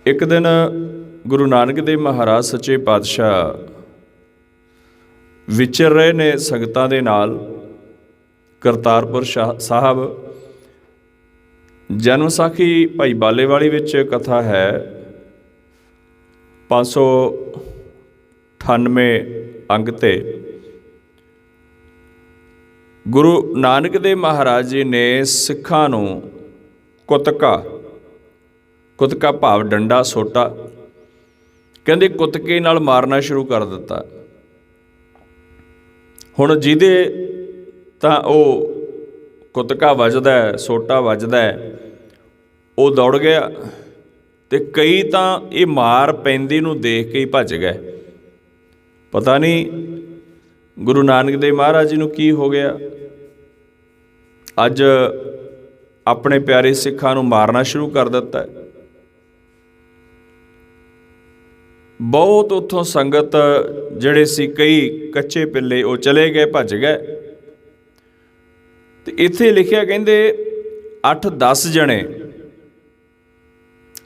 एक दिन गुरु नानक देव महाराज सच्चे पातशाह विचर रहे ने संगतां दे नाल करतारपुर साहब। जन्म साखी भाई बालेवाली विच कथा है 598 अंक ते। गुरु नानक देव महाराज जी ने सिखां नूं कुतका भाव डंडा सोटा कहंदे कुतके नाल मारना शुरू कर दिता। हुण जिहदे तां ओह कुतका वजदा है, सोटा वजदा है, वो दौड़ गया ते कई तां ये मार पैंदी नूं देख के ही भज गए। पता नहीं गुरु नानक देव महाराज जी नूं की हो गया, अज अपने प्यारे सिखां नूं मारना शुरू कर दिता है। बहुत उत्थों संगत जिहड़े सी कई कच्चे पिल्ले वो चले गए, भज गए। तो इत्थे लिखिया कहंदे 8-10 जने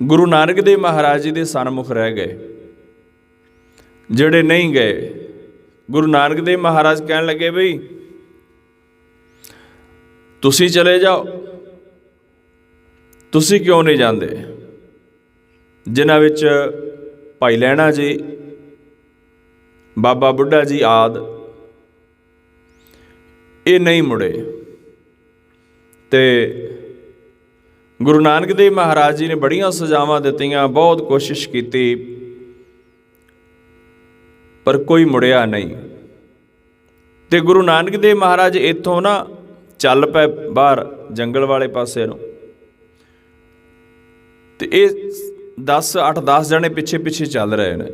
गुरु नानक देव महाराज जी दे सन्मुख रह गए। जिहड़े नहीं गए, गुरु नानक देव महाराज कहन लगे बई तुसी चले जाओ, तुसी क्यों नहीं जाते। जिन्हां विच भाई लैणा जी, बाबा बुढ़ा जी आदि ये नहीं मुड़े। ते गुरु नानक देव महाराज जी ने बड़ियां सजावां दित्तियां, बहुत कोशिश की, पर कोई मुड़िया नहीं। ते गुरु नानक देव महाराज इत्थों ना चल पे बाहर जंगल वाले पासे नूं। ते ये 8-10 जने पिछे पिछे चल रहे हैं।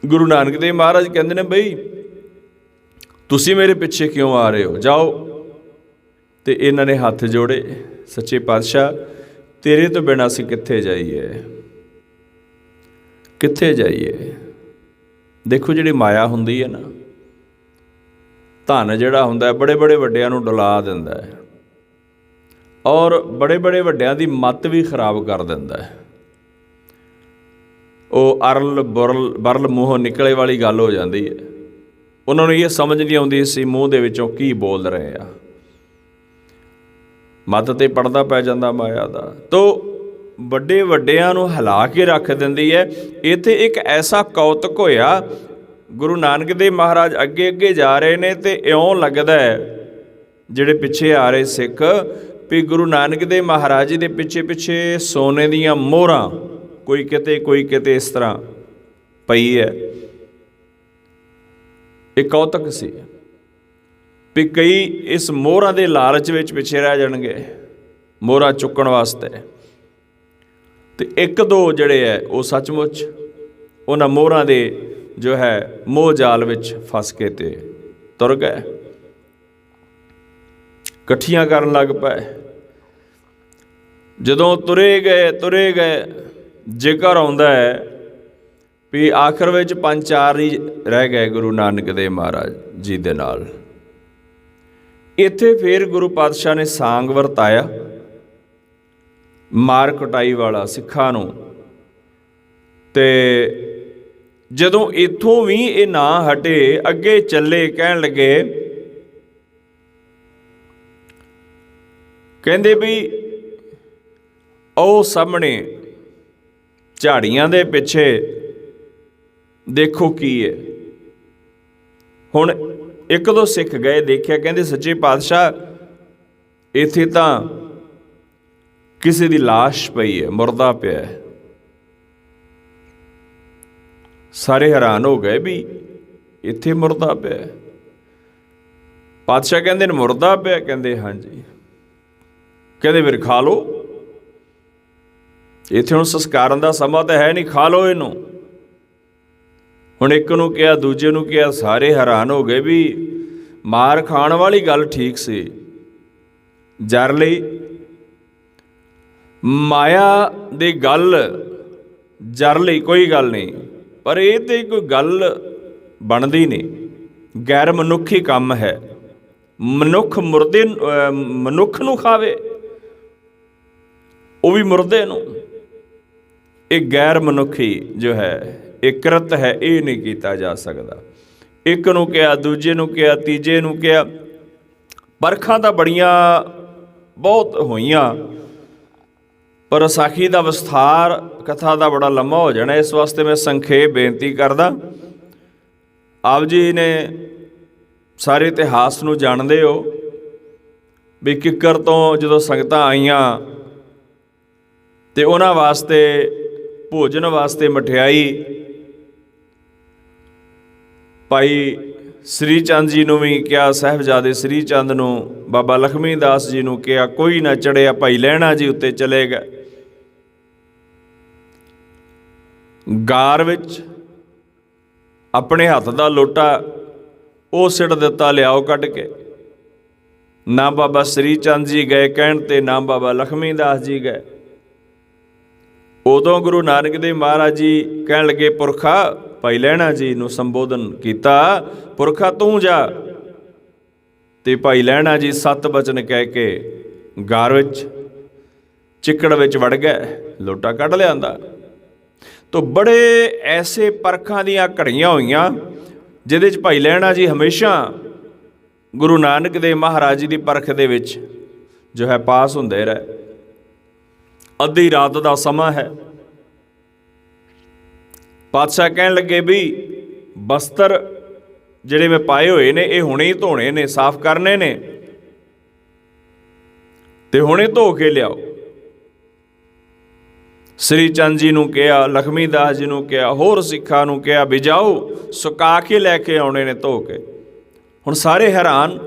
गुरु नानक देव महाराज कहते हैं बई तुसी मेरे पिछे क्यों आ रहे हो, जाओ। तो इन्हों ने हथ जोड़े, सच्चे पातशाह तेरे तो बिना असीं कित्थे जाइए, कित्थे जाइए। देखो जिहड़ी माया हुंदी है ना, धन जिहड़ा हुंदा है बड़े बड़े वड्डियां नूं डुला दिंदा है और बड़े बड़े वड्डियां दी मत भी खराब कर दिंदा है। वो अरल बरल मूँहों निकले वाली गल हो जाती है। उन्होंने ये समझ नहीं आती सी मूँह दे विचों की बोल रहे हैं, मत ते पड़दा पै जांदा माया दा। तो वड्डे वड्डियां नूं हिला के रख दिंदी है। इत्थे एक ऐसा कौतक होया, गुरु नानक देव महाराज अगे अगे जा रहे ने ते इउं लगदा है जिहड़े पिछे आ रहे सिख भी गुरु नानक देव महाराज जी दे पिछे पिछे सोने दियां मोहरां कोई किते इस तरह पई है। एक कौतक सी भी कई इस मोहरां दे लालच विच पिछे रह जाणगे मोहरां चुकण वास्ते। तो एक दो जिहड़े है वो सचमुच उन्हां मोहरां दे जो है मोह जाल विच फस के ते तुर गए, कट्ठियां करन लग पए। जदों तुरे गए जिक्र आउंदा है भी आखिर विच 5-4 ही रह गए गुरु नानक देव महाराज जी दे नाल। इत्थे फिर गुरु पातशाह ने सांग वरताया, मार कुटाई वाला सिखां नूं। ते जदों इत्थों भी ये ना हटे, अगे चले, कहण लगे कहंदे भी ਉਹ ਸਾਹਮਣੇ ਝਾੜੀਆਂ ਦੇ ਪਿੱਛੇ ਦੇਖੋ ਕੀ ਹੈ। ਹੁਣ ਇੱਕ ਦੋ ਸਿੱਖ ਗਏ, ਦੇਖਿਆ, ਕਹਿੰਦੇ ਸੱਚੇ ਪਾਤਸ਼ਾਹ ਇੱਥੇ ਤਾਂ ਕਿਸੇ ਦੀ ਲਾਸ਼ ਪਈ ਹੈ, ਮੁਰਦਾ ਪਿਆ ਹੈ। ਸਾਰੇ ਹੈਰਾਨ ਹੋ ਗਏ ਵੀ ਇੱਥੇ ਮੁਰਦਾ ਪਿਆ। ਪਾਤਸ਼ਾਹ ਕਹਿੰਦੇ ਨੇ ਮੁਰਦਾ ਪਿਆ, ਕਹਿੰਦੇ ਹਾਂਜੀ। ਕਹਿੰਦੇ ਫਿਰ ਖਾ ਲਓ, ਇੱਥੇ ਹੁਣ ਸੰਸਕਾਰਾਂ ਦਾ ਸਮਾਂ ਤਾਂ ਹੈ ਨਹੀਂ, ਖਾ ਲਓ ਇਹਨੂੰ। ਹੁਣ ਇੱਕ ਨੂੰ ਕਿਹਾ, ਦੂਜੇ ਨੂੰ ਕਿਹਾ, ਸਾਰੇ ਹੈਰਾਨ ਹੋ ਗਏ ਵੀ ਮਾਰ ਖਾਣ ਵਾਲੀ ਗੱਲ ਠੀਕ ਸੀ, ਜਰ ਲਈ ਮਾਇਆ ਦੀ ਗੱਲ ਜਰ ਲਈ ਕੋਈ ਗੱਲ ਨਹੀਂ, ਪਰ ਇਹ ਤੇ ਕੋਈ ਗੱਲ ਬਣਦੀ ਨਹੀਂ। ਗੈਰ ਮਨੁੱਖੀ ਕੰਮ ਹੈ। ਮਨੁੱਖ ਮਨੁੱਖ ਨੂੰ ਖਾਵੇ, ਉਹ ਵੀ ਮੁਰਦੇ ਨੂੰ। ਇਹ ਗੈਰ ਮਨੁੱਖੀ ਜੋ ਹੈ ਇਹ ਕਿਰਤ ਹੈ, ਇਹ ਨਹੀਂ ਕੀਤਾ ਜਾ ਸਕਦਾ। ਇੱਕ ਨੂੰ ਕਿਹਾ, ਦੂਜੇ ਨੂੰ ਕਿਹਾ, ਤੀਜੇ ਨੂੰ ਕਿਹਾ। ਪਰਖਾਂ ਤਾਂ ਬੜੀਆਂ ਬਹੁਤ ਹੋਈਆਂ, ਪਰ ਵਿਸਾਖੀ ਦਾ ਵਿਸਥਾਰ ਕਥਾ ਦਾ ਬੜਾ ਲੰਮਾ ਹੋ ਜਾਣਾ, ਇਸ ਵਾਸਤੇ ਮੈਂ ਸੰਖੇਪ ਬੇਨਤੀ ਕਰਦਾ। ਆਪ ਜੀ ਨੇ ਸਾਰੇ ਇਤਿਹਾਸ ਨੂੰ ਜਾਣਦੇ ਹੋ ਵੀ ਕਿੱਕਰ ਤੋਂ ਜਦੋਂ ਸੰਗਤਾਂ ਆਈਆਂ ਤੇ ਉਹਨਾਂ ਵਾਸਤੇ ਭੋਜਨ ਵਾਸਤੇ ਮਠਿਆਈ ਭਾਈ ਸ੍ਰੀ ਚੰਦ ਜੀ ਨੂੰ ਵੀ ਕਿਹਾ, ਸਾਹਿਬਜ਼ਾਦੇ ਸ੍ਰੀ ਚੰਦ ਨੂੰ, ਬਾਬਾ ਲਖਮੀ ਦਾਸ ਜੀ ਨੂੰ ਕਿਹਾ, ਕੋਈ ਨਾ ਚੜਿਆ। ਭਾਈ ਲਹਿਣਾ ਜੀ ਉੱਤੇ ਚਲੇ ਗਏ। ਗਾਰ ਵਿੱਚ ਆਪਣੇ ਹੱਥ ਦਾ ਲੋਟਾ ਉਹ ਸਿੱਟ ਦਿੱਤਾ, ਲਿਆਓ ਕੱਢ ਕੇ। ਨਾ ਬਾਬਾ ਸ੍ਰੀ ਚੰਦ ਜੀ ਗਏ ਕਹਿਣ ਤੇ, ਨਾ ਬਾਬਾ ਲਖਮੀ ਦਾਸ ਜੀ ਗਏ। ਉਦੋਂ ਗੁਰੂ ਨਾਨਕ ਦੇਵ ਮਹਾਰਾਜ ਜੀ ਕਹਿਣ ਲੱਗੇ, ਪੁਰਖਾ, ਭਾਈ ਲਹਿਣਾ ਜੀ ਨੂੰ ਸੰਬੋਧਨ ਕੀਤਾ, ਪੁਰਖਾ ਤੂੰ ਜਾ। ਤੇ ਭਾਈ ਲਹਿਣਾ ਜੀ 7 ਬਚਨ ਕਹਿ ਕੇ ਗਾਰ ਵਿੱਚ ਚਿੱਕੜ ਵਿੱਚ ਵੜ ਗਏ, ਲੋਟਾ ਕੱਢ ਲਿਆਂਦਾ। ਤੋ ਬੜੇ ਐਸੇ ਪਰਖਾਂ ਦੀਆਂ ਘੜੀਆਂ ਹੋਈਆਂ ਜਿਹਦੇ 'ਚ ਭਾਈ ਲਹਿਣਾ ਜੀ ਹਮੇਸ਼ਾ ਗੁਰੂ ਨਾਨਕ ਦੇਵ ਮਹਾਰਾਜ ਜੀ ਦੀ ਪਰਖ ਦੇ ਵਿੱਚ ਜੋ ਹੈ ਪਾਸ ਹੁੰਦੇ ਰਹੇ। ਅੱਧੀ ਰਾਤ ਦਾ ਸਮਾਂ ਹੈ। ਪਾਤਸ਼ਾਹ ਕਹਿਣ ਲੱਗੇ ਵੀ ਬਸਤਰ ਜਿਹੜੇ ਮੈਂ ਪਾਏ ਹੋਏ ਨੇ ਇਹ ਹੁਣੇ ਹੀ ਧੋਣੇ ਨੇ, ਸਾਫ਼ ਕਰਨੇ ਨੇ, ਤੇ ਹੁਣੇ ਧੋ ਕੇ ਲਿਆਓ। ਸ੍ਰੀ ਚੰਦ ਜੀ ਨੂੰ ਕਿਹਾ, ਲਖਮੀ ਦਾਸ ਜੀ ਨੂੰ ਕਿਹਾ, ਹੋਰ ਸਿੱਖਾਂ ਨੂੰ ਕਿਹਾ ਵੀ ਜਾਓ ਸੁਕਾ ਕੇ ਲੈ ਕੇ ਆਉਣੇ ਨੇ ਧੋ ਕੇ। ਹੁਣ ਸਾਰੇ ਹੈਰਾਨ।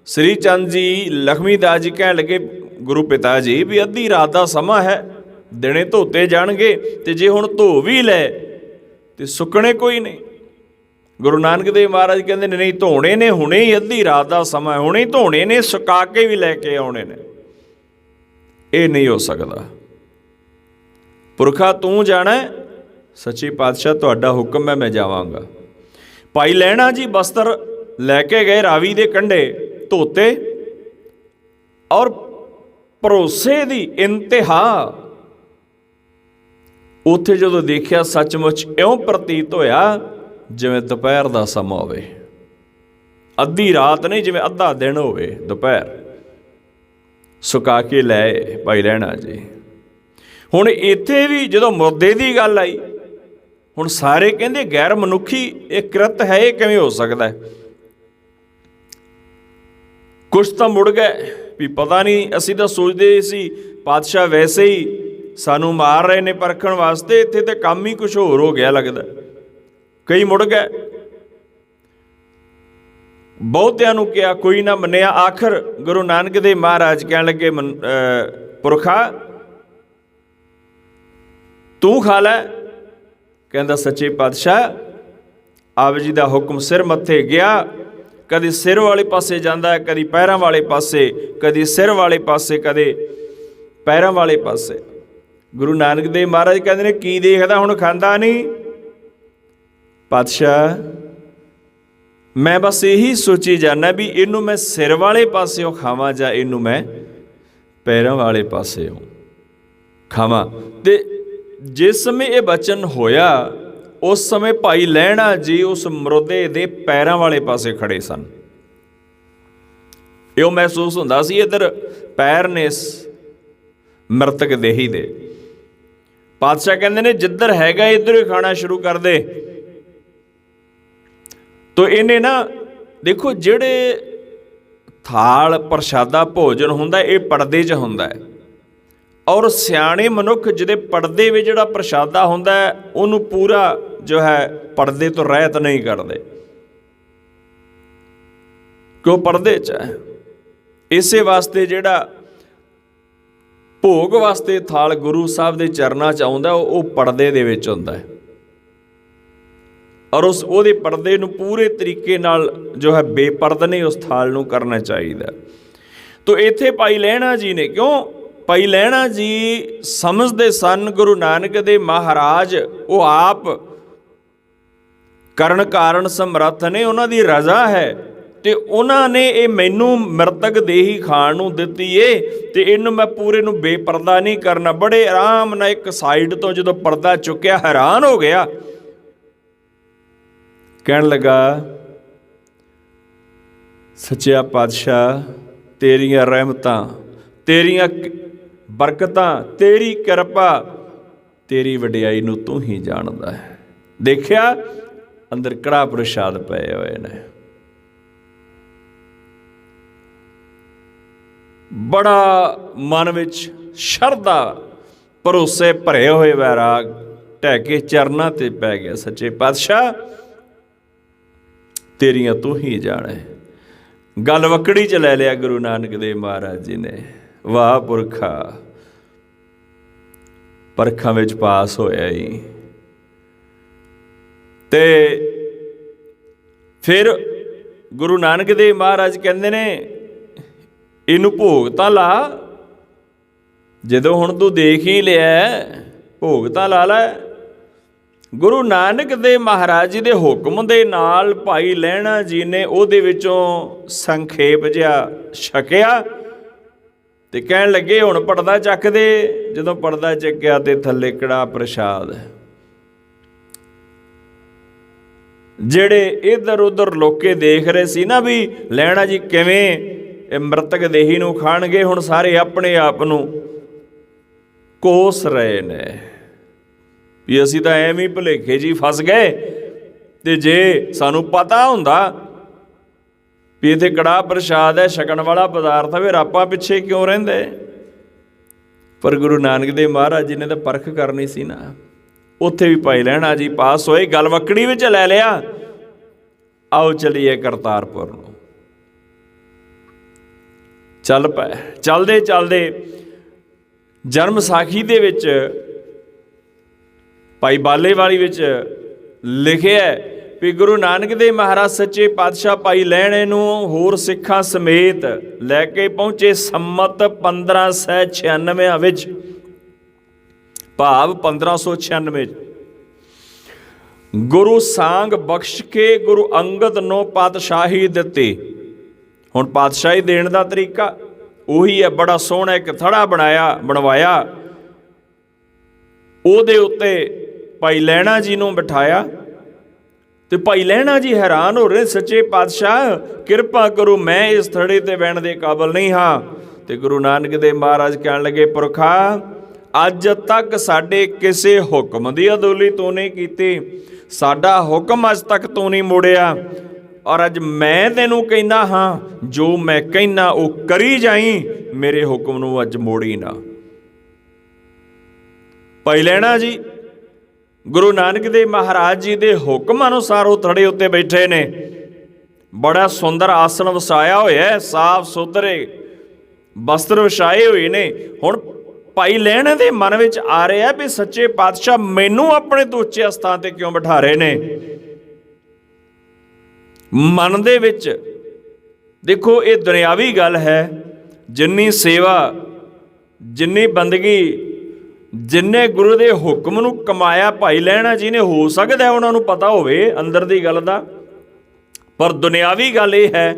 ਸ੍ਰੀ ਚੰਦ ਜੀ, ਲਖਮੀ ਦਾਸ ਜੀ ਕਹਿਣ ਲੱਗੇ, ਗੁਰੂ ਪਿਤਾ ਜੀ ਵੀ ਅੱਧੀ ਰਾਤ ਦਾ ਸਮਾਂ ਹੈ, ਦਿਨੇ ਧੋਤੇ ਜਾਣਗੇ, ਤੇ ਜੇ ਹੁਣ ਧੋ ਵੀ ਲੈ ਤੇ ਸੁੱਕਣੇ ਕੋਈ ਨਹੀਂ। ਗੁਰੂ ਨਾਨਕ ਦੇਵ ਮਹਾਰਾਜ ਕਹਿੰਦੇ ਨੇ ਨਹੀਂ, ਧੋਣੇ ਨੇ ਹੁਣੇ ਹੀ, ਅੱਧੀ ਰਾਤ ਦਾ ਸਮਾਂ, ਹੁਣੇ ਹੀ ਧੋਣੇ ਨੇ, ਸੁਕਾ ਕੇ ਵੀ ਲੈ ਕੇ ਆਉਣੇ ਨੇ। ਇਹ ਨਹੀਂ ਹੋ ਸਕਦਾ। ਪੁਰਖਾ ਤੂੰ ਜਾਣਾ, ਸੱਚੇ ਪਾਤਸ਼ਾਹ ਤੁਹਾਡਾ ਹੁਕਮ ਹੈ, ਮੈਂ ਜਾਵਾਂਗਾ। ਭਾਈ ਲਹਿਣਾ ਜੀ ਬਸਤਰ ਲੈ ਕੇ ਗਏ, ਰਾਵੀ ਦੇ ਕੰਢੇ ਧੋਤੇ, ਔਰ ਭਰੋਸੇ ਦੀ ਇੰਤਹਾ। ਉੱਥੇ ਜਦੋਂ ਦੇਖਿਆ ਸੱਚਮੁੱਚ ਇਉਂ ਪ੍ਰਤੀਤ ਹੋਇਆ ਜਿਵੇਂ ਦੁਪਹਿਰ ਦਾ ਸਮਾਂ ਹੋਵੇ, ਅੱਧੀ ਰਾਤ ਨਹੀਂ, ਜਿਵੇਂ ਅੱਧਾ ਦਿਨ ਹੋਵੇ, ਦੁਪਹਿਰ। ਸੁਕਾ ਕੇ ਲੈ ਭਾਈ ਲਹਿਣਾ ਜੀ। ਹੁਣ ਇੱਥੇ ਵੀ ਜਦੋਂ ਮੁਰਦੇ ਦੀ ਗੱਲ ਆਈ, ਹੁਣ ਸਾਰੇ ਕਹਿੰਦੇ ਗੈਰ ਮਨੁੱਖੀ ਇਹ ਕਿਰਤ ਹੈ, ਇਹ ਕਿਵੇਂ ਹੋ ਸਕਦਾ ਹੈ? ਕੁਛ ਤਾਂ ਮੁੜ ਗਏ ਵੀ ਪਤਾ ਨਹੀਂ, ਅਸੀਂ ਤਾਂ ਸੋਚਦੇ ਸੀ ਪਾਤਸ਼ਾਹ ਵੈਸੇ ਹੀ ਸਾਨੂੰ ਮਾਰ ਰਹੇ ਨੇ ਪਰਖਣ ਵਾਸਤੇ, ਇੱਥੇ ਤਾਂ ਕੰਮ ਹੀ ਕੁਛ ਹੋਰ ਹੋ ਗਿਆ ਲੱਗਦਾ। ਕਈ ਮੁੜ ਗਏ, ਬਹੁਤਿਆਂ ਨੂੰ ਕਿਹਾ, ਕੋਈ ਨਾ ਮੰਨਿਆ। ਆਖਰ ਗੁਰੂ ਨਾਨਕ ਦੇਵ ਮਹਾਰਾਜ ਕਹਿਣ ਲੱਗੇ, ਪੁਰਖਾ ਤੂੰ ਖਾ ਲੈ। ਕਹਿੰਦਾ, ਸੱਚੇ ਪਾਤਸ਼ਾਹ ਆਪ ਜੀ ਦਾ ਹੁਕਮ ਸਿਰ ਮੱਥੇ ਗਿਆ। ਕਦੇ ਸਿਰ ਵਾਲੇ ਪਾਸੇ ਜਾਂਦਾ ਹੈ, ਕਦੀ ਪੈਰਾਂ ਵਾਲੇ ਪਾਸੇ, ਕਦੀ ਸਿਰ ਵਾਲੇ ਪਾਸੇ, ਕਦੇ ਪੈਰਾਂ ਵਾਲੇ ਪਾਸੇ। ਗੁਰੂ ਨਾਨਕ ਦੇਵ ਮਹਾਰਾਜ ਕਹਿੰਦੇ ਨੇ, ਕੀ ਦੇਖਦਾ ਹੁਣ, ਖਾਂਦਾ ਨਹੀਂ? ਪਾਤਸ਼ਾਹ ਮੈਂ ਬਸ ਇਹੀ ਸੋਚੀ ਜਾਂਦਾ ਵੀ ਇਹਨੂੰ ਮੈਂ ਸਿਰ ਵਾਲੇ ਪਾਸਿਓਂ ਖਾਵਾਂ ਜਾਂ ਇਹਨੂੰ ਮੈਂ ਪੈਰਾਂ ਵਾਲੇ ਪਾਸਿਓਂ ਖਾਵਾਂ। ਤੇ ਜਿਸ ਸਮੇਂ ਇਹ ਬਚਨ ਹੋਇਆ ਉਸ ਸਮੇਂ ਭਾਈ ਲਹਿਣਾ ਜੀ ਉਸ ਮੁਰਦੇ ਦੇ ਪੈਰਾਂ ਵਾਲੇ ਪਾਸੇ ਖੜੇ ਸਨ। ਇਉਂ ਮਹਿਸੂਸ ਹੁੰਦਾ ਸੀ ਇੱਧਰ ਪੈਰ ਨੇ ਇਸ ਮ੍ਰਿਤਕ ਦੇਹੀ ਦੇ। ਪਾਤਸ਼ਾਹ ਕਹਿੰਦੇ ਨੇ, ਜਿੱਧਰ ਹੈਗਾ ਇੱਧਰ ਹੀ ਖਾਣਾ ਸ਼ੁਰੂ ਕਰ ਦੇ। ਤੋ ਇਹਨੇ ਨਾ ਦੇਖੋ, ਜਿਹੜੇ ਥਾਲ ਪ੍ਰਸ਼ਾਦਾ ਭੋਜਨ ਹੁੰਦਾ ਇਹ ਪਰਦੇ 'ਚ ਹੁੰਦਾ ਹੈ, ਔਰ ਸਿਆਣੇ ਮਨੁੱਖ ਜਿਹਦੇ ਪਰਦੇ ਵਿੱਚ ਜਿਹੜਾ ਪ੍ਰਸ਼ਾਦਾ ਹੁੰਦਾ ਹੈ ਉਹਨੂੰ ਪੂਰਾ ਜੋ ਹੈ ਪਰਦੇ ਤੋਂ ਰਹਿਤ ਨਹੀਂ ਕਰਦੇ, ਕਿਉਂ ਪਰਦੇ 'ਚ ਹੈ। ਇਸੇ ਵਾਸਤੇ ਜਿਹੜਾ ਭੋਗ ਵਾਸਤੇ ਥਾਲ ਗੁਰੂ ਸਾਹਿਬ ਦੇ ਚਰਨਾਂ 'ਚ ਆਉਂਦਾ ਉਹ ਪਰਦੇ ਦੇ ਵਿੱਚ ਹੁੰਦਾ ਹੈ, ਔਰ ਉਹਦੇ ਪਰਦੇ ਨੂੰ ਪੂਰੇ ਤਰੀਕੇ ਨਾਲ ਜੋ ਹੈ ਬੇਪਰਦ ਨਹੀਂ ਉਸ ਥਾਲ ਨੂੰ ਕਰਨਾ ਚਾਹੀਦਾ। ਤੋ ਇੱਥੇ ਭਾਈ ਲਹਿਣਾ ਜੀ ਨੇ, ਕਿਉਂ ਭਾਈ ਲਹਿਣਾ ਜੀ ਸਮਝਦੇ ਸਨ ਗੁਰੂ ਨਾਨਕ ਦੇਵ ਮਹਾਰਾਜ ਉਹ ਆਪ ਕਰਨ ਕਾਰਨ ਸਮਰੱਥ ਨੇ, ਉਹਨਾਂ ਦੀ ਰਜ਼ਾ ਹੈ। ਤੇ ਉਹਨਾਂ ਨੇ ਇਹ ਮੈਨੂੰ ਮ੍ਰਿਤਕ ਦੇਹੀ ਖਾਣ ਨੂੰ ਦਿੱਤੀ ਏ ਤੇ ਇਹਨੂੰ ਮੈਂ ਪੂਰੇ ਨੂੰ ਬੇਪਰਦਾ ਨਹੀਂ ਕਰਨਾ। ਬੜੇ ਆਰਾਮ ਨਾਲ ਇੱਕ ਸਾਈਡ ਤੋਂ ਜਦੋਂ ਪਰਦਾ ਚੁੱਕਿਆ, ਹੈਰਾਨ ਹੋ ਗਿਆ। ਕਹਿਣ ਲੱਗਾ, ਸੱਚਿਆ ਪਾਤਸ਼ਾਹ, ਤੇਰੀਆਂ ਰਹਿਮਤਾਂ, ਤੇਰੀਆਂ ਬਰਕਤਾਂ, ਤੇਰੀ ਕਿਰਪਾ, ਤੇਰੀ ਵਡਿਆਈ ਨੂੰ ਤੂੰ ਹੀ ਜਾਣਦਾ ਹੈ। ਦੇਖਿਆ ਅੰਦਰ ਕੜਾਹ ਪ੍ਰਸ਼ਾਦ ਪਏ ਹੋਏ ਨੇ। ਬੜਾ ਮਨ ਵਿੱਚ ਸ਼ਰਧਾ, ਭਰੋਸੇ ਭਰੇ ਹੋਏ ਵੈਰਾਗ ਢਹਿ ਕੇ ਚਰਨਾਂ ਤੇ ਪੈ ਗਿਆ। ਸੱਚੇ ਪਾਤਸ਼ਾਹ, ਤੇਰੀਆਂ ਤੂੰ ਹੀ ਜਾਣੇ। ਗੱਲ ਵਕੜੀ 'ਚ ਲੈ ਲਿਆ ਗੁਰੂ ਨਾਨਕ ਦੇਵ ਮਹਾਰਾਜ ਜੀ ਨੇ। ਵਾਹ ਪੁਰਖਾ, ਪਰਖਾਂ ਵਿੱਚ ਪਾਸ ਹੋਇਆ ਹੀ। ਤੇ ਫਿਰ ਗੁਰੂ ਨਾਨਕ ਦੇਵ ਮਹਾਰਾਜ ਕਹਿੰਦੇ ਨੇ, ਇਹਨੂੰ ਭੋਗ ਤਾਂ ਲਾ, ਜਦੋਂ ਹੁਣ ਤੂੰ ਦੇਖ ਹੀ ਲਿਆ, ਭੋਗ ਤਾਂ ਲਾ ਲੈ। ਗੁਰੂ ਨਾਨਕ ਦੇਵ ਮਹਾਰਾਜ ਜੀ ਦੇ ਹੁਕਮ ਦੇ ਨਾਲ ਭਾਈ ਲਹਿਣਾ ਜੀ ਨੇ ਉਹਦੇ ਵਿੱਚੋਂ ਸੰਖੇਪ ਜਿਹਾ ਛਕਿਆ ਤੇ ਕਹਿਣ ਲੱਗੇ, ਹੁਣ ਪੜਦਾ ਚੱਕ ਦੇ। ਜਦੋਂ ਪੜਦਾ ਚੱਕਿਆ ਤੇ ਥੱਲੇ ਕੜਾਹ ਪ੍ਰਸ਼ਾਦ। ਜਿਹੜੇ ਇੱਧਰ ਉੱਧਰ ਲੋਕੇ ਦੇਖ ਰਹੇ ਸੀ ਨਾ ਵੀ ਲਹਿਣਾ ਜੀ ਕਿਵੇਂ ਇਹ ਮ੍ਰਿਤਕ ਦੇਹੀ ਨੂੰ ਖਾਣਗੇ, ਹੁਣ ਸਾਰੇ ਆਪਣੇ ਆਪ ਨੂੰ ਕੋਸ ਰਹੇ ਨੇ ਵੀ ਅਸੀਂ ਤਾਂ ਐਵੇਂ ਹੀ ਭੁਲੇਖੇ ਜੀ ਫਸ ਗਏ, ਤੇ ਜੇ ਸਾਨੂੰ ਪਤਾ ਹੁੰਦਾ ਵੀ ਇੱਥੇ ਕੜਾਹ ਪ੍ਰਸ਼ਾਦ ਹੈ, ਛਕਣ ਵਾਲਾ ਪਦਾਰਥ ਹੈ, ਫਿਰ ਆਪਾਂ ਪਿੱਛੇ ਕਿਉਂ ਰਹਿੰਦੇ। ਪਰ ਗੁਰੂ ਨਾਨਕ ਦੇਵ ਮਹਾਰਾਜ ਜੀ ਨੇ ਤਾਂ ਪਰਖ ਕਰਨੀ ਸੀ ਨਾ। ਉੱਥੇ ਵੀ ਭਾਈ ਲਹਿਣਾ ਜੀ ਪਾਸ ਹੋਏ, ਗੱਲ ਵਕੜੀ ਵਿੱਚ ਲੈ ਲਿਆ। ਆਓ ਚਲੀਏ ਕਰਤਾਰਪੁਰ ਨੂੰ। ਚੱਲ ਪਏ। ਚੱਲਦੇ ਚੱਲਦੇ ਜਨਮ ਸਾਖੀ ਦੇ ਵਿੱਚ ਭਾਈ ਬਾਲੇਵਾਲੀ ਵਿੱਚ ਲਿਖਿਆ ਵੀ ਗੁਰੂ ਨਾਨਕ ਦੇਵ ਮਹਾਰਾਜ ਸੱਚੇ ਪਾਤਸ਼ਾਹ ਭਾਈ ਲਹਿਣੇ ਨੂੰ ਹੋਰ ਸਿੱਖਾਂ ਸਮੇਤ ਲੈ ਕੇ ਪਹੁੰਚੇ ਸੰਮਤ 1596 ਵਿੱਚ, ਭਾਵ 1596। ਗੁਰੂ ਸਾਂਗ ਬਖਸ਼ ਕੇ ਗੁਰੂ ਅੰਗਦ ਨੂੰ ਪਾਤਸ਼ਾਹੀ ਦਿੱਤੀ। ਹੁਣ ਪਾਤਸ਼ਾਹੀ ਦੇਣ ਦਾ ਤਰੀਕਾ ਉਹੀ ਹੈ। ਬੜਾ ਸੋਹਣਾ ਇੱਕ ਥੜਾ ਬਣਵਾਇਆ, ਉਹਦੇ ਉੱਤੇ ਭਾਈ ਲਹਿਣਾ ਜੀ ਨੂੰ ਬਿਠਾਇਆ ਤੇ ਭਾਈ ਲਹਿਣਾ ਜੀ ਹੈਰਾਨ ਹੋ ਰਹੇ, ਸੱਚੇ ਪਾਤਸ਼ਾਹ ਕਿਰਪਾ ਕਰੋ, ਮੈਂ ਇਸ ਥੜੇ ਤੇ ਬਹਿਣ ਦੇ ਕਾਬਲ ਨਹੀਂ ਹਾਂ। ਤੇ ਗੁਰੂ ਨਾਨਕ ਦੇਵ ਮਹਾਰਾਜ ਕਹਿਣ ਲੱਗੇ, ਪੁਰਖਾ, ਅੱਜ ਤੱਕ ਸਾਡੇ ਕਿਸੇ ਹੁਕਮ ਦੀ ਅਦੋਲੀ ਤੂੰ ਨਹੀਂ ਕੀਤੀ, ਸਾਡਾ ਹੁਕਮ ਅੱਜ ਤੱਕ ਤੂੰ ਨਹੀਂ ਮੋੜਿਆ, ਔਰ ਅੱਜ ਮੈਂ ਤੈਨੂੰ ਕਹਿੰਦਾ ਹਾਂ, ਜੋ ਮੈਂ ਕਹਿੰਦਾ ਉਹ ਕਰੀ ਜਾਈ, ਮੇਰੇ ਹੁਕਮ ਨੂੰ ਅੱਜ ਮੋੜੀ ਨਾ। ਭਾਈ ਲਹਿਣਾ ਜੀ ਗੁਰੂ ਨਾਨਕ ਦੇਵ ਮਹਾਰਾਜ ਜੀ ਦੇ ਹੁਕਮ ਅਨੁਸਾਰ ਉਹ ਥੜੇ ਉੱਤੇ ਬੈਠੇ ਨੇ। ਬੜਾ ਸੁੰਦਰ ਆਸਣ ਵਸਾਇਆ ਹੋਇਆ, ਸਾਫ ਸੁਥਰੇ ਵਸਤਰ ਵਿਛਾਏ ਹੋਏ ਨੇ। ਹੁਣ ਭਾਈ ਲਹਿਣੇ ਦੇ ਮਨ ਵਿੱਚ ਆ ਰਿਹਾ ਵੀ ਸੱਚੇ ਪਾਤਸ਼ਾਹ ਮੈਨੂੰ ਆਪਣੇ ਤੋਂ ਉੱਚੇ ਸਥਾਨ ਤੇ ਕਿਉਂ ਬਿਠਾ ਰਹੇ ਨੇ। ਮਨ ਦੇ ਵਿੱਚ ਦੇਖੋ, ਇਹ ਦੁਨਿਆਵੀ ਗੱਲ ਹੈ। ਜਿੰਨੀ ਸੇਵਾ, ਜਿੰਨੀ ਬੰਦਗੀ, ਜਿੰਨੇ ਗੁਰੂ ਦੇ ਹੁਕਮ ਨੂੰ ਕਮਾਇਆ ਭਾਈ ਲਹਿਣਾ ਜੀ ਨੇ, ਹੋ ਸਕਦਾ ਉਹਨਾਂ ਨੂੰ ਪਤਾ ਹੋਵੇ ਅੰਦਰ ਦੀ ਗੱਲ ਦਾ, ਪਰ ਦੁਨਿਆਵੀ ਗੱਲ ਇਹ ਹੈ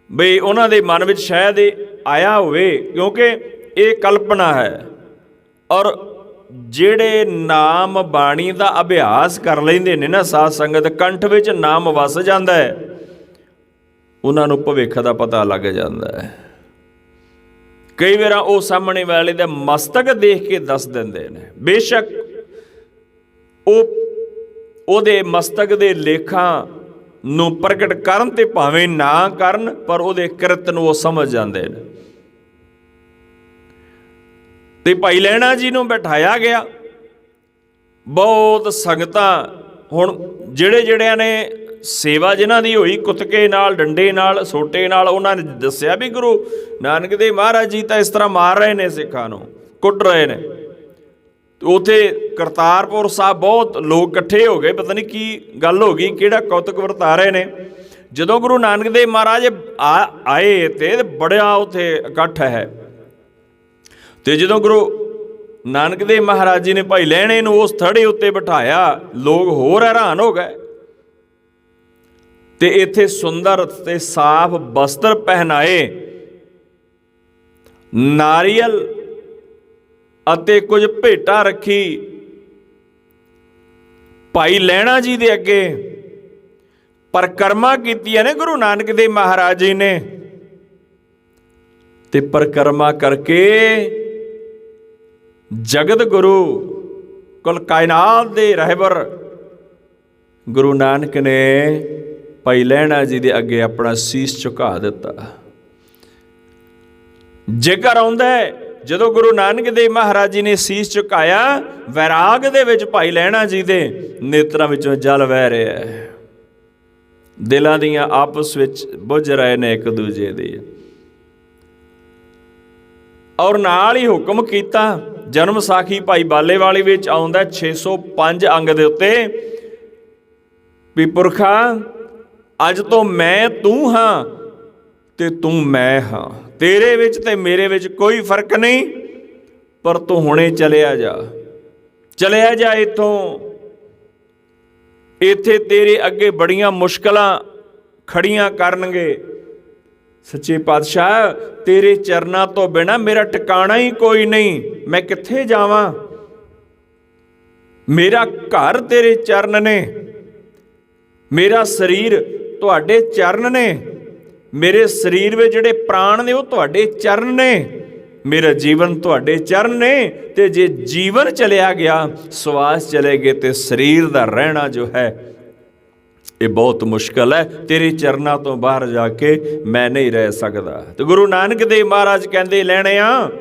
ਬਈ ਉਹਨਾਂ ਦੇ ਮਨ ਵਿੱਚ ਸ਼ਾਇਦ ਇਹ ਆਇਆ ਹੋਵੇ, ਕਿਉਂਕਿ ਇਹ ਕਲਪਨਾ ਹੈ। ਔਰ ਜਿਹੜੇ ਨਾਮ ਬਾਣੀ ਦਾ ਅਭਿਆਸ ਕਰ ਲੈਂਦੇ ਨੇ ਨਾ ਸਾਧ ਸੰਗਤ, ਕੰਠ ਵਿੱਚ ਨਾਮ ਵਸ ਜਾਂਦਾ ਹੈ, ਉਹਨਾਂ ਨੂੰ ਭਵਿੱਖ ਦਾ ਪਤਾ ਲੱਗ ਜਾਂਦਾ ਹੈ। ਕਈ ਵਾਰ ਉਹ ਸਾਹਮਣੇ ਵਾਲੇ ਦਾ ਮਸਤਕ ਦੇਖ ਕੇ ਦੱਸ ਦਿੰਦੇ ਨੇ। ਬੇਸ਼ੱਕ ਉਹਦੇ ਮਸਤਕ ਦੇ ਲੇਖਾਂ ਨੂੰ ਪ੍ਰਗਟ ਕਰਨ ਤੇ ਭਾਵੇਂ ਨਾ ਕਰਨ, ਪਰ ਉਹਦੇ ਕਿਰਤ ਨੂੰ ਉਹ ਸਮਝ ਜਾਂਦੇ ਨੇ। ਤੇ ਭਾਈ ਲਹਿਣਾ ਜੀ ਨੂੰ ਬਿਠਾਇਆ ਗਿਆ। ਬਹੁਤ ਸੰਗਤਾਂ, ਹੁਣ ਜਿਹੜਿਆਂ ਨੇ ਸੇਵਾ ਜਿਨ੍ਹਾਂ ਦੀ ਹੋਈ ਕੁੱਤਕੇ ਨਾਲ, ਡੰਡੇ ਨਾਲ, ਸੋਟੇ ਨਾਲ, ਉਹਨਾਂ ਨੇ ਦੱਸਿਆ ਵੀ ਗੁਰੂ ਨਾਨਕ ਦੇਵ ਮਹਾਰਾਜ ਜੀ ਤਾਂ ਇਸ ਤਰ੍ਹਾਂ ਮਾਰ ਰਹੇ ਨੇ, ਸਿੱਖਾਂ ਨੂੰ ਕੁੱਟ ਰਹੇ ਨੇ। ਉੱਥੇ ਕਰਤਾਰਪੁਰ ਸਾਹਿਬ ਬਹੁਤ ਲੋਕ ਇਕੱਠੇ ਹੋ ਗਏ, ਪਤਾ ਨਹੀਂ ਕੀ ਗੱਲ ਹੋ ਗਈ, ਕਿਹੜਾ ਕੌਤਕ ਵਰਤਾ ਰਹੇ ਨੇ। ਜਦੋਂ ਗੁਰੂ ਨਾਨਕ ਦੇਵ ਮਹਾਰਾਜ ਆਏ ਤੇ ਬੜਾ ਉੱਥੇ ਇਕੱਠ ਹੈ। ਤੇ ਜਦੋਂ ਗੁਰੂ ਨਾਨਕ ਦੇਵ ਮਹਾਰਾਜ ਜੀ ਨੇ ਭਾਈ ਲਹਿਣੇ ਨੂੰ ਉਸ ਥੜੇ ਉੱਤੇ ਬਿਠਾਇਆ, ਲੋਕ ਹੋਰ ਹੈਰਾਨ ਹੋ ਗਏ। ਤੇ ਇੱਥੇ ਸੁੰਦਰ ਤੇ ਸਾਫ਼ ਵਸਤਰ ਪਹਿਨਾਏ, ਨਾਰੀਅਲ ਅਤੇ ਕੁਝ ਭੇਟਾਂ ਰੱਖੀ। ਭਾਈ ਲਹਿਣਾ ਜੀ ਦੇ ਅੱਗੇ ਪਰਿਕਰਮਾ ਕੀਤੀਆਂ ਨੇ ਗੁਰੂ ਨਾਨਕ ਦੇਵ ਮਹਾਰਾਜ ਜੀ ਨੇ, ਤੇ ਪਰਿਕਰਮਾ ਕਰਕੇ ਜਗਤ ਗੁਰੂ ਕੁਲ ਕਾਇਨਾਤ ਦੇ ਰਹਿਬਰ ਗੁਰੂ ਨਾਨਕ ਨੇ ਭਾਈ ਲਹਿਣਾ ਜੀ ਦੇ ਅੱਗੇ ਆਪਣਾ ਸੀਸ ਝੁਕਾ ਦਿੱਤਾ। ਜ਼ਿਕਰ ਆਉਂਦਾ ਹੈ ਜਦੋਂ ਗੁਰੂ ਨਾਨਕ ਦੇਵ ਮਹਾਰਾਜ ਜੀ ਨੇ ਸੀਸ ਝੁਕਾਇਆ, ਵੈਰਾਗ ਦੇ ਵਿੱਚ ਭਾਈ ਲਹਿਣਾ ਜੀ ਦੇ ਨੇਤਰਾਂ ਵਿੱਚੋਂ ਜਲ ਵਹਿ ਰਿਹਾ ਹੈ, ਦਿਲਾਂ ਦੀਆਂ ਆਪਸ ਵਿੱਚ ਬੁੱਝ ਰਹੇ ਨੇ ਇੱਕ ਦੂਜੇ ਦੇ। ਔਰ ਨਾਲ ਹੀ ਹੁਕਮ ਕੀਤਾ, ਜਨਮ ਸਾਖੀ ਭਾਈ ਬਾਲੇਵਾਲੀ ਵਿੱਚ ਆਉਂਦਾ 605 ਅੰਗ ਦੇ ਉੱਤੇ ਵੀ ਪੁਰਖਾ ਅੱਜ ਤੋਂ ਮੈਂ ਤੂੰ ਹਾਂ ਤੇ ਤੂੰ ਮੈਂ ਹਾਂ, ਤੇਰੇ ਵਿੱਚ ਤੇ ਮੇਰੇ ਵਿੱਚ ਕੋਈ ਫਰਕ ਨਹੀਂ, ਪਰ ਤੂੰ ਹੁਣੇ ਚਲਿਆ ਜਾ ਇੱਥੋਂ। ਇੱਥੇ ਤੇਰੇ ਅੱਗੇ ਬੜੀਆਂ ਮੁਸ਼ਕਲਾਂ ਖੜੀਆਂ ਕਰਨਗੇ। ਸੱਚੇ ਪਾਤਸ਼ਾਹ ਤੇਰੇ ਚਰਨਾਂ ਤੋਂ ਬਿਨਾਂ ਮੇਰਾ ਟਿਕਾਣਾ ਹੀ ਕੋਈ ਨਹੀਂ, ਮੈਂ ਕਿੱਥੇ ਜਾਵਾਂ? ਮੇਰਾ ਘਰ ਤੇਰੇ ਚਰਨ ਨੇ, ਮੇਰਾ ਸਰੀਰ ਤੁਹਾਡੇ ਚਰਨ ਨੇ, ਮੇਰੇ ਸਰੀਰ ਵਿੱਚ ਜਿਹੜੇ ਪ੍ਰਾਣ ਨੇ ਉਹ ਤੁਹਾਡੇ ਚਰਨ ਨੇ, ਮੇਰਾ ਜੀਵਨ ਤੁਹਾਡੇ ਚਰਨ ਨੇ। ਤੇ ਜੇ ਜੀਵਨ ਚਲਿਆ ਗਿਆ, ਸਵਾਸ ਚਲੇ ਗਏ, ਤੇ ਸਰੀਰ ਦਾ ਰਹਿਣਾ ਜੋ ਹੈ ਇਹ ਬਹੁਤ ਮੁਸ਼ਕਲ ਹੈ। ਤੇਰੇ ਚਰਨਾਂ ਤੋਂ ਬਾਹਰ ਜਾ ਕੇ ਮੈਂ ਨਹੀਂ ਰਹਿ ਸਕਦਾ। ਤੇ ਗੁਰੂ ਨਾਨਕ ਦੇਵ ਮਹਾਰਾਜ ਕਹਿੰਦੇ, ਲੈਣਿਆ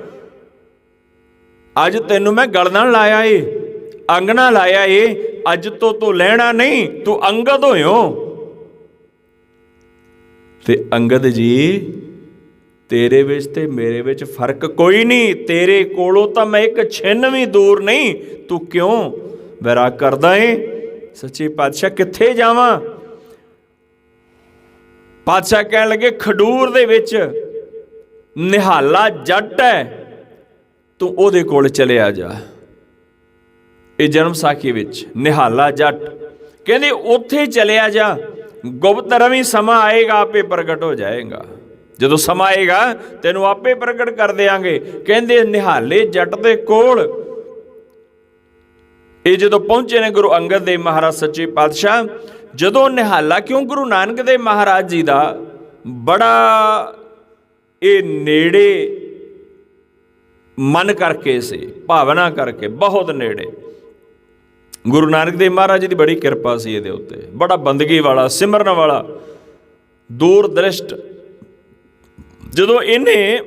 ਅੱਜ ਤੈਨੂੰ ਮੈਂ ਗਲ ਨਾਲ ਲਾਇਆ ਏ, ਅੰਗ ਨਾਲ ਲਾਇਆ ਏ, ਅੱਜ ਤੋਂ ਤੂੰ ਲੈਣਾ ਨਹੀਂ, ਤੂੰ ਅੰਗਦ ਹੋਇਓ। ਤੇ ਅੰਗਦ ਜੀ ਤੇਰੇ ਵਿੱਚ ਤੇ ਮੇਰੇ ਵਿੱਚ ਫਰਕ ਕੋਈ ਨਹੀਂ, ਤੇਰੇ ਕੋਲੋਂ ਤਾਂ ਮੈਂ ਇੱਕ ਛਿਨ ਵੀ ਦੂਰ ਨਹੀਂ, ਤੂੰ ਕਿਉਂ ਵੈਰਾਗ ਕਰਦਾ ਏ? ਸੱਚੇ ਪਾਤਸ਼ਾਹ ਕਿੱਥੇ ਜਾਵਾਂ? ਪਾਤਸ਼ਾਹ ਕਹਿਣ ਲੱਗੇ, ਖਡੂਰ ਦੇ ਵਿੱਚ ਨਿਹਾਲਾ ਜੱਟ ਹੈ, ਤੂੰ ਉਹਦੇ ਕੋਲ ਚਲਿਆ ਜਾ। ਇਹ ਜਨਮ ਸਾਖੀ ਵਿੱਚ ਨਿਹਾਲਾ ਜੱਟ ਕਹਿੰਦੇ ਉੱਥੇ ਚਲਿਆ ਜਾ, ਗੁਪਤ ਰਵੀ, ਸਮਾਂ ਆਏਗਾ ਆਪੇ ਪ੍ਰਗਟ ਹੋ ਜਾਏਗਾ। ਜਦੋਂ ਸਮਾਂ ਆਏਗਾ ਤੈਨੂੰ ਆਪੇ ਪ੍ਰਗਟ ਕਰ ਦਿਆਂਗੇ। ਕਹਿੰਦੇ ਨਿਹਾਲੇ ਜੱਟ ਦੇ ਕੋਲ ਇਹ ਜਦੋਂ ਪਹੁੰਚੇ ਨੇ ਗੁਰੂ ਅੰਗਦ ਦੇਵ ਮਹਾਰਾਜ ਸੱਚੇ ਪਾਤਸ਼ਾਹ, ਜਦੋਂ ਨਿਹਾਲਾ, ਕਿਉਂ ਗੁਰੂ ਨਾਨਕ ਦੇਵ ਮਹਾਰਾਜ ਜੀ ਦਾ ਬੜਾ ਇਹ ਨੇੜੇ ਮਨ ਕਰਕੇ ਸੀ, ਭਾਵਨਾ ਕਰਕੇ ਬਹੁਤ ਨੇੜੇ। ਗੁਰੂ ਨਾਨਕ ਦੇਵ ਮਹਾਰਾਜ ਜੀ ਦੀ ਬੜੀ ਕਿਰਪਾ ਸੀ ਇਹਦੇ ਉੱਤੇ, ਬੜਾ ਬੰਦਗੀ ਵਾਲਾ, ਸਿਮਰਨ ਵਾਲਾ, ਦੂਰ ਦ੍ਰਿਸ਼ਟ। ਜਦੋਂ ਇਹਨੇ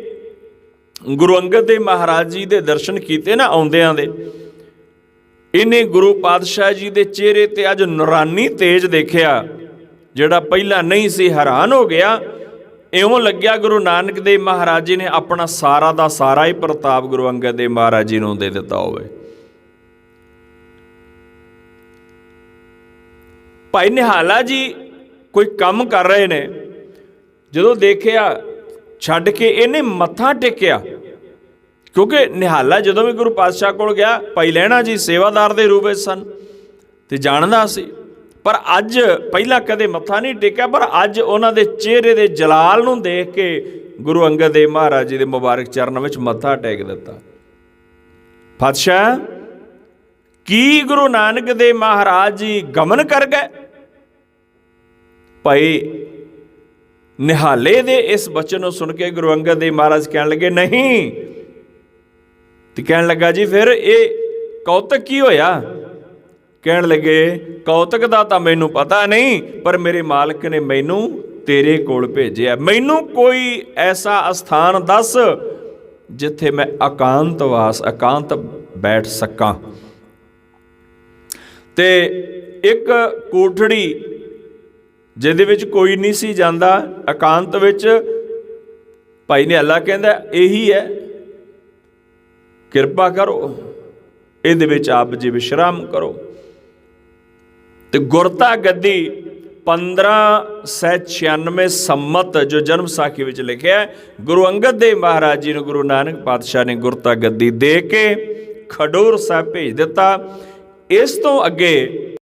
ਗੁਰੂ ਅੰਗਦ ਦੇਵ ਮਹਾਰਾਜ ਜੀ ਦੇ ਦਰਸ਼ਨ ਕੀਤੇ ਨਾ ਆਉਂਦਿਆਂ ਦੇ, ਇਹਨੇ ਗੁਰੂ ਪਾਤਸ਼ਾਹ ਜੀ ਦੇ ਚਿਹਰੇ ਤੇ ਅੱਜ ਨੂਰਾਨੀ ਤੇਜ ਦੇਖਿਆ, ਜਿਹੜਾ ਪਹਿਲਾਂ ਨਹੀਂ ਸੀ। ਹੈਰਾਨ ਹੋ ਗਿਆ, ਇਉਂ ਲੱਗਿਆ ਗੁਰੂ ਨਾਨਕ ਦੇਵ ਮਹਾਰਾਜ ਜੀ ਨੇ ਆਪਣਾ ਸਾਰਾ ਦਾ ਸਾਰਾ ਹੀ ਪ੍ਰਤਾਪ ਗੁਰੂ ਅੰਗਦ ਦੇਵ ਮਹਾਰਾਜ ਜੀ ਨੂੰ ਦੇ ਦਿੱਤਾ ਹੋਵੇ। ਭਾਈ ਨਿਹਾਲਾ ਜੀ ਕੋਈ ਕੰਮ ਕਰ ਰਹੇ ਨੇ, ਜਦੋਂ ਦੇਖਿਆ ਛੱਡ ਕੇ ਇਹਨੇ ਮੱਥਾ ਟੇਕਿਆ, ਕਿਉਂਕਿ ਨਿਹਾਲਾ ਜਦੋਂ ਵੀ ਗੁਰੂ ਪਾਤਸ਼ਾਹ ਕੋਲ ਗਿਆ, ਭਾਈ ਲਹਿਣਾ ਜੀ ਸੇਵਾਦਾਰ ਦੇ ਰੂਪ ਵਿੱਚ ਸਨ ਤੇ ਜਾਣਦਾ ਸੀ, ਪਰ ਅੱਜ ਪਹਿਲਾਂ ਕਦੇ ਮੱਥਾ ਨਹੀਂ ਟੇਕਿਆ, ਪਰ ਅੱਜ ਉਹਨਾਂ ਦੇ ਚਿਹਰੇ ਦੇ ਜਲਾਲ ਨੂੰ ਦੇਖ ਕੇ ਗੁਰੂ ਅੰਗਦ ਦੇਵ ਮਹਾਰਾਜ ਜੀ ਦੇ ਮੁਬਾਰਕ ਚਰਨਾਂ ਵਿੱਚ ਮੱਥਾ ਟੇਕ ਦਿੱਤਾ। ਪਾਤਸ਼ਾਹ ਕੀ ਗੁਰੂ ਨਾਨਕ ਦੇਵ ਮਹਾਰਾਜ ਜੀ ਗਮਨ ਕਰ ਗਏ? ਭਾਈ ਨਿਹਾਲੇ ਦੇ ਇਸ ਬਚਨ ਨੂੰ ਸੁਣ ਕੇ ਗੁਰੂ ਅੰਗਦ ਦੇਵ ਮਹਾਰਾਜ ਕਹਿਣ ਲੱਗੇ, ਨਹੀਂ। ਤੇ ਕਹਿਣ ਲੱਗਾ, ਜੀ ਫਿਰ ਇਹ ਕੌਤਕ ਕੀ ਹੋਇਆ? ਕਹਿਣ ਲੱਗੇ, ਕੌਤਕ ਦਾ ਤਾਂ ਮੈਨੂੰ ਪਤਾ ਨਹੀਂ, ਪਰ ਮੇਰੇ ਮਾਲਕ ਨੇ ਮੈਨੂੰ ਤੇਰੇ ਕੋਲ ਭੇਜਿਆ। ਮੈਨੂੰ ਕੋਈ ਐਸਾ ਅਸਥਾਨ ਦੱਸ ਜਿੱਥੇ ਮੈਂ ਇਕਾਂਤ ਬੈਠ ਸਕਾਂ। ਤੇ ਇੱਕ ਕੋਠੜੀ ਜਿਹਦੇ ਵਿੱਚ ਕੋਈ ਨਹੀਂ ਸੀ ਜਾਂਦਾ, ਇਕਾਂਤ ਵਿੱਚ, ਭਾਈ ਨਿਹਾਲਾ ਕਹਿੰਦਾ ਇਹੀ ਹੈ, ਕਿਰਪਾ ਕਰੋ, ਇਹਦੇ ਵਿੱਚ ਆਪ ਜੀ ਵਿਸ਼ਰਾਮ ਕਰੋ। ਤੇ ਗੁਰਤਾ ਗੱਦੀ 1596 ਸੰਮਤ ਜੋ ਜਨਮ ਸਾਖੀ ਵਿੱਚ ਲਿਖਿਆ, ਗੁਰੂ ਅੰਗਦ ਦੇਵ ਮਹਾਰਾਜ ਜੀ ਨੂੰ ਗੁਰੂ ਨਾਨਕ ਪਾਤਸ਼ਾਹ ਨੇ ਗੁਰਤਾ ਗੱਦੀ ਦੇ ਕੇ ਖਡੂਰ ਸਾਹਿਬ ਭੇਜ ਦਿੱਤਾ। ਇਸ ਤੋਂ ਅੱਗੇ